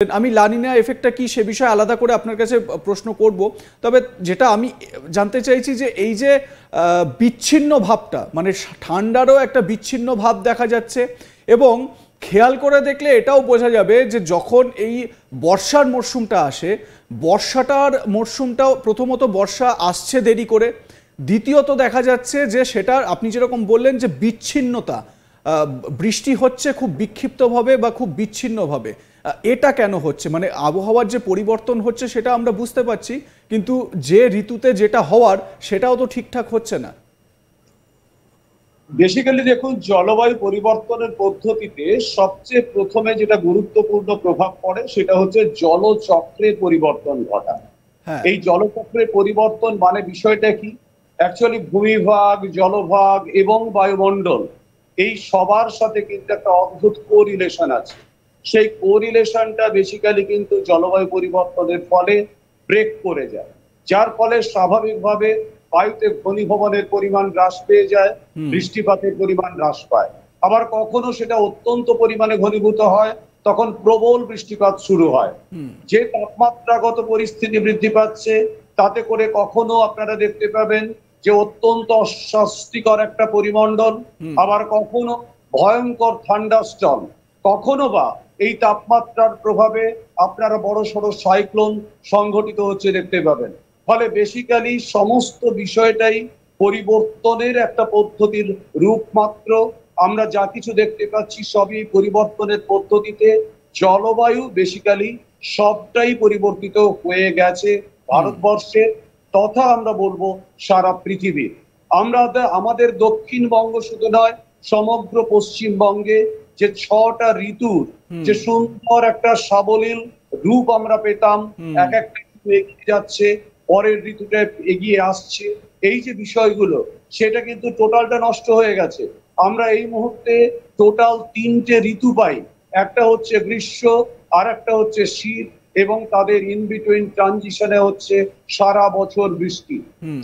আমি লানিনা এফেক্টটা কি সে বিষয়ে আলাদা করে আপনার কাছে প্রশ্ন করব। তবে যেটা আমি জানতে চাইছি যে এই যে বিচ্ছিন্ন ভাবটা, মানে ঠান্ডারও একটা বিচ্ছিন্ন ভাব দেখা যাচ্ছে, এবং খেয়াল করে দেখলে এটাও বোঝা যাবে যে যখন এই বর্ষার মরশুমটা আসে, বর্ষাটার মরশুমটাও প্রথমত বর্ষা আসছে দেরি করে, দ্বিতীয়ত দেখা যাচ্ছে যে সেটার আপনি যেরকম বললেন যে বিচ্ছিন্নতা, বৃষ্টি হচ্ছে খুব বিক্ষিপ্তভাবে বা খুব বিচ্ছিন্নভাবে। এটা কেন হচ্ছে? মানে আবহাওয়ার যে পরিবর্তন হচ্ছে সেটা আমরা বুঝতে পারছি, কিন্তু যে ঋতুতে যেটা হওয়ার সেটাও তো ঠিকঠাক হচ্ছে না। বেসিক্যালি দেখুন, জলবায়ু পরিবর্তনের পদ্ধতিতে সবচেয়ে প্রথমে যেটা গুরুত্বপূর্ণ প্রভাব পড়ে সেটা হচ্ছে জলচক্রের পরিবর্তন ঘটা। হ্যাঁ। এই জলচক্রের পরিবর্তন মানে বিষয়টা কি? অ্যাকচুয়ালি ভূমিভাগ, জলভাগ এবং বায়ুমণ্ডল এই সবার সাথে কিন্তু একটা অদ্ভুত কোরিলেশন আছে। সেই কোরিলেশনটা বেসিক্যালি কিন্তু জলবায়ু পরিবর্তনের ফলে ব্রেক করে যায়, যার ফলে স্বাভাবিকভাবে বায়ুতে ঘনীভবনের পরিমাণ হ্রাস পেয়ে যায়, বৃষ্টিপাতের পরিমাণ হ্রাস পায়। আবার কখনো সেটা অত্যন্ত পরিমাণে ঘনীভূত হয়, তখন প্রবল বৃষ্টিপাত শুরু হয়। যে তাপমাত্রাগত পরিস্থিতি বৃদ্ধি পাচ্ছে তাতে করে কখনো আপনারা দেখতে পাবেন যে অত্যন্ত অস্বস্তিকর একটা পরিমণ্ডল, আবার কখনো ভয়ঙ্কর থান্ডারস্টর্ম, কখনো বা এই তাপমাত্রার প্রভাবে আপনারা বড় সড়ো সাইক্লোন সংঘটিত হচ্ছে দেখতে পাবেন। ফলে বেসিক্যালি সমস্ত বিষয়টাই পরিবর্তনের একটা পদ্ধতির রূপ মাত্র। আমরা যা কিছু দেখতে পাচ্ছি সবই পরিবর্তনের পদ্ধতিতে। জলবায়ু বেসিক্যালি সবটাই পরিবর্তিত হয়ে গেছে ভারতবর্ষে, তথা আমরা বলবো সারা পৃথিবীর। আমরা আমাদের দক্ষিণবঙ্গ শুধু নয়, সমগ্র পশ্চিমবঙ্গে যে 6টা ঋতুর যে সুন্দর একটা সাবলীল রূপ আমরা পেতাম, এক একটা ঋতু এগিয়ে যাচ্ছে, পরের ঋতুটা এগিয়ে আসছে, এই যে বিষয়গুলো সেটা কিন্তু টোটালটা নষ্ট হয়ে গেছে। আমরা এই মুহূর্তে টোটাল 3টে ঋতু পাই, একটা হচ্ছে গ্রীষ্ম, আর একটা হচ্ছে শীত, এবং তাদের ইন বিটুইন ট্রানজিশনে হচ্ছে সারা বছর বৃষ্টি।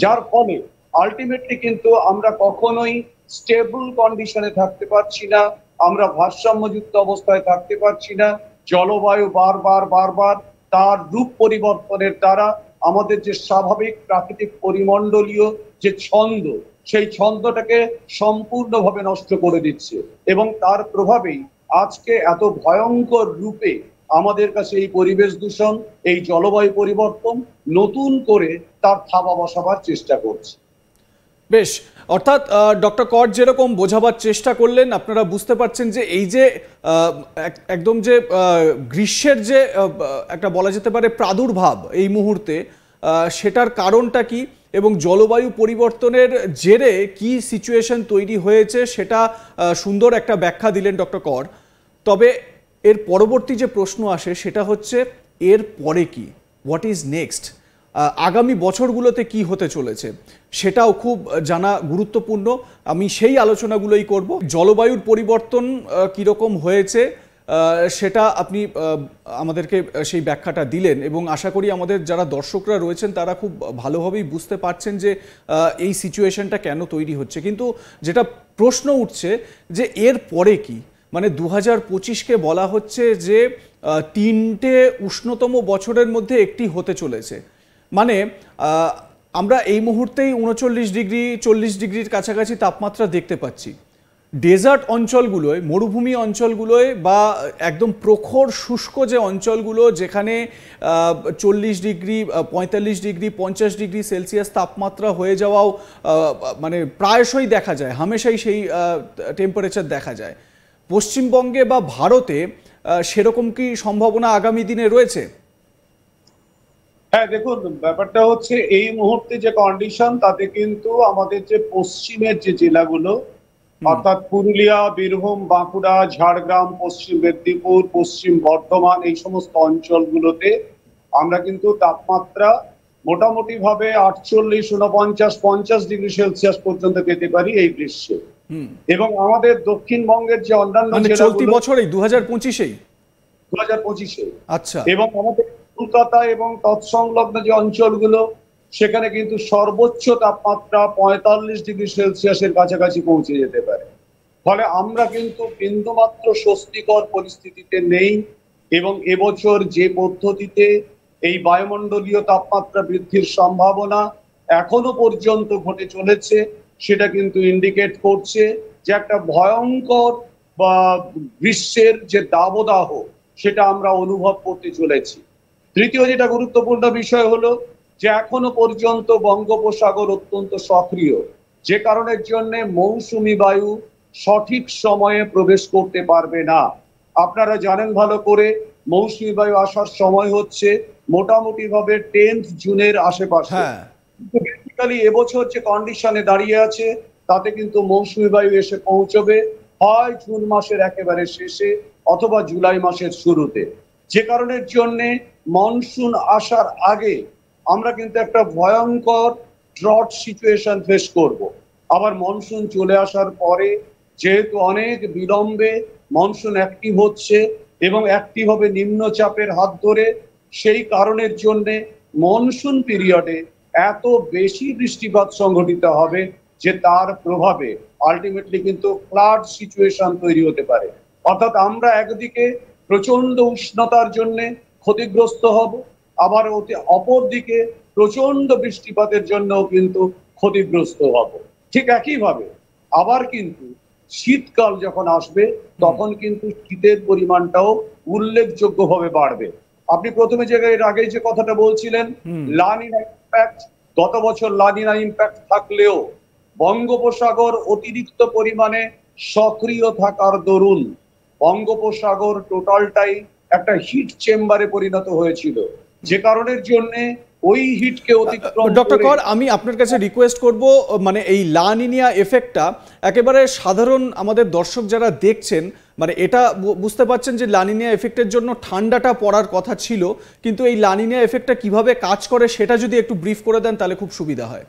যার ফলে আলটিমেটলি কিন্তু আমরা কখনোই স্টেবল কন্ডিশনে থাকতে পারছি না, আমরা ভারসাম্যযুক্ত অবস্থায় থাকতে পারছি না। জলবায়ু বারবার বারবার তার রূপ পরিবর্তনের দ্বারা আমাদের যে স্বাভাবিক প্রাকৃতিক পরিমণ্ডলীয় যে ছন্দ, সেই ছন্দটাকে সম্পূর্ণভাবে নষ্ট করে দিচ্ছে, এবং তার প্রভাবেই আজকে এত ভয়ঙ্কর রূপে আমাদের কাছে এই পরিবেশ দূষণ, এই জলবায়ু পরিবর্তন নতুন করে তার থাবা বসাবার চেষ্টা করছে। বেশ, অর্থাৎ ডক্টর কর যেরকম বোঝাবার চেষ্টা করলেন, আপনারা বুঝতে পারছেন যে এই যে একদম যে গ্রীষ্মের যে একটা বলা যেতে পারে প্রাদুর্ভাব এই মুহূর্তে, সেটার কারণটা কি এবং জলবায়ু পরিবর্তনের জেরে কি সিচুয়েশন তৈরি হয়েছে সেটা সুন্দর একটা ব্যাখ্যা দিলেন ডক্টর কর। তবে এর পরবর্তী যে প্রশ্ন আসে সেটা হচ্ছে এর পরে কি, হোয়াট ইজ নেক্সট, আগামী বছরগুলোতে কি হতে চলেছে সেটাও খুব জানা গুরুত্বপূর্ণ। আমি সেই আলোচনাগুলোই করব। জলবায়ুর পরিবর্তন কীরকম হয়েছে সেটা আপনি আমাদেরকে সেই ব্যাখ্যাটা দিলেন, এবং আশা করি আমাদের যারা দর্শকরা রয়েছেন তারা খুব ভালোভাবেই বুঝতে পারছেন যে এই সিচুয়েশনটা কেন তৈরি হচ্ছে। কিন্তু যেটা প্রশ্ন উঠছে যে এর পরে কি, মানে 2025কে বলা হচ্ছে যে 3টে উষ্ণতম বছরের মধ্যে একটি হতে চলেছে। মানে আমরা এই মুহূর্তেই 39 ডিগ্রি 40 ডিগ্রির কাছাকাছি তাপমাত্রা দেখতে পাচ্ছি। ডেজার্ট অঞ্চলগুলোয়, মরুভূমি অঞ্চলগুলোয় বা একদম প্রখর শুষ্ক যে অঞ্চলগুলো যেখানে 40 ডিগ্রি 45 ডিগ্রি 50 ডিগ্রি সেলসিয়াস তাপমাত্রা হয়ে যাওয়াও মানে প্রায়শই দেখা যায়, হামেশাই সেই টেম্পারেচার দেখা যায়। পশ্চিমবঙ্গে বা ভারতে সেরকম কি সম্ভাবনা আগামী দিনে রয়েছে? হ্যাঁ, দেখুন, ব্যাপারটা হচ্ছে এই মুহূর্তে যে কন্ডিশন তাতে কিন্তু আমাদের যে পশ্চিমের যে জেলাগুলো, অর্থাৎ পুরুলিয়া, বীরভূম, বাঁকুড়া, ঝাড়গ্রাম, পশ্চিম মেদিনীপুর, পশ্চিম বর্ধমান, এই সমস্ত অঞ্চলগুলোতে আমরা কিন্তু তাপমাত্রা মোটামুটি ভাবে 48, 49, 50 ডিগ্রি সেলসিয়াস পর্যন্ত পেতে পারি এই গ্রীষ্মে। এবং আমাদের দক্ষিণবঙ্গের যে অন্যান্য চলতি বছরেই 2025-এই 2025-এ, আচ্ছা, এবং আমাদের কলকাতা এবং তৎসংলগ্ন যে অঞ্চলগুলো সেখানে কিন্তু সর্বোচ্চ তাপমাত্রা 45 ডিগ্রি সেলসিয়াসের কাছাকাছি পৌঁছে যেতে পারে। ফলে আমরা কিন্তু বিন্দুমাত্র স্বস্তিকর পরিস্থিতিতে নেই। এবং এবছর যে পদ্ধতিতে এই বায়ুমণ্ডলীয় তাপমাত্রা বৃদ্ধির সম্ভাবনা এখনো পর্যন্ত ঘটে চলেছে, সেটা কিন্তু ইন্ডিকেট করছে যে একটা ভয়ঙ্কর বা গ্রীষ্মের যে দাবদাহ সেটা আমরা অনুভব করতে চলেছি। তৃতীয় যেটা গুরুত্বপূর্ণ বিষয় হলো যে এখনো পর্যন্ত বঙ্গোপসাগর অত্যন্ত সক্রিয়, যে কারণের জন্য মৌসুমী বায়ু সঠিক সময়ে প্রবেশ করতে পারবে না। আপনারা জানেন ভালো করে মৌসুমী বায়ু আসার সময় হচ্ছে মোটামুটি ভাবে 10th জুনের আশেপাশে। হ্যাঁ। কিন্তু বেসিক্যালি এবছর যে কন্ডিশনে দাঁড়িয়ে আছে তাতে কিন্তু মৌসুমী বায়ু এসে পৌঁছবে হয় জুন মাসের একেবারে শেষে অথবা জুলাই মাসের শুরুতে, যে কারণের জন্যে মনসুন আসার আগে আমরা কিন্তু একটা ভয়ঙ্কর ড্রট সিচুয়েশন ফেস করব। আবার মনসুন চলে আসার পরে যেহেতু অনেক বিলম্বে মনসুন অ্যাক্টিভ হচ্ছে এবং অ্যাক্টিভ হবে নিম্নচাপের হাত ধরে, সেই কারণের জন্যে মনসুন পিরিয়ডে এত বেশি বৃষ্টিপাত সংঘটিত হবে যে তার প্রভাবে আলটিমেটলি কিন্তু ফ্লাড সিচুয়েশন তৈরি হতে পারে। অর্থাৎ আমরা একদিকে প্রচন্ড উষ্ণতার জন্য ক্ষতিগ্রস্ত হব, আবার অপরদিকে প্রচন্ড বৃষ্টিপাতের জন্যও কিন্তু ক্ষতিগ্রস্ত হব। ঠিক একইভাবে আবার কিন্তু শীতকাল যখন আসবে তখন কিন্তু শীতের পরিমাণটাও উল্লেখযোগ্যভাবে বাড়বে। আপনি প্রথমে এর আগে যে কথাটা বলছিলেন লানিনা ইম্প্যাক্ট, গত বছর লানিনা ইম্প্যাক্ট থাকলেও বঙ্গোপসাগর অতিরিক্ত পরিমাণে সক্রিয় থাকার দরুন বঙ্গোপসাগর টোটালটাই একটা হিট চেম্বারে পরিণত হয়েছিল, যে কারণের জন্য ওই হিটকে অতিক্রম ডক্টর করে কর, আমি আপনার কাছে রিকোয়েস্ট করব, মানে এই লা নিনিয়া এফেক্টটা একেবারে সাধারণ আমাদের দর্শক যারা দেখছেন, মানে এটা বুঝতে পারছেন যে লা নিনিয়া এফেক্টের জন্য ঠান্ডাটা পড়ার কথা ছিল, কিন্তু এই লা নিনিয়া এফেক্টটা কিভাবে কাজ করে সেটা যদি একটু ব্রিফ করে দেন তাহলে খুব সুবিধা হয়।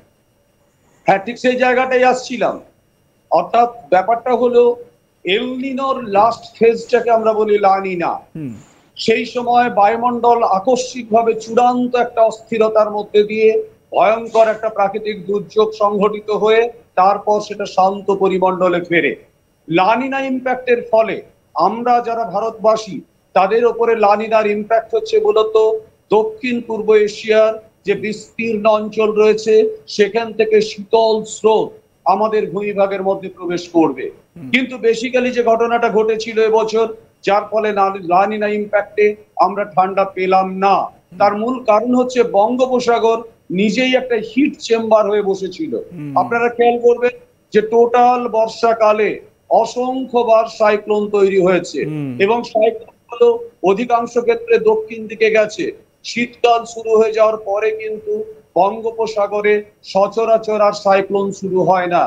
হ্যাঁ, ঠিক সেই জায়গাটাই আসছিলাম। অর্থাৎ ব্যাপারটা হলো এল নিনোর লাস্ট ফেজটাকে আমরা বলি লা নিনা। সেই সময় বায়ুমণ্ডল আকস্মিকভাবে চূড়ান্ত একটা অস্থিরতার মধ্যে দিয়ে ভয়ঙ্কর একটা প্রাকৃতিক দুর্যোগ সংঘটিত হয়ে তারপর সেটা শান্ত পরিমণ্ডলে ফেরে। লা নিনা ইম্প্যাক্টের ফলে আমরা যারা ভারতবাসী তাদের ওপরে লা নিনার ইম্প্যাক্ট হচ্ছে মূলত দক্ষিণ পূর্ব এশিয়ার যে বিস্তীর্ণ অঞ্চল রয়েছে সেখান থেকে শীতল স্রোত আমাদের ভূমিভাগের মধ্যে প্রবেশ করবে। কিন্তু বেসিক্যালি যে ঘটনাটা ঘটেছিল এবছর, যার ফলে লা নিনা ইম্প্যাক্টে আমরা ঠান্ডা পেলাম না, তার মূল কারণ হচ্ছে বঙ্গোপসাগর নিজেই একটা হিট চেম্বার হয়ে বসেছিল। আপনারা খেয়াল করবেন যে টোটাল বর্ষাকালে অসংখ্যবার সাইক্লোন তৈরি হয়েছে এবং সাইক্লোন গুলো অধিকাংশ ক্ষেত্রে দক্ষিণ দিকে গেছে। শীতকাল শুরু হয়ে যাওয়ার পরে কিন্তু বঙ্গোপসাগরে সচরাচর আর সাইক্লোন শুরু হয় না,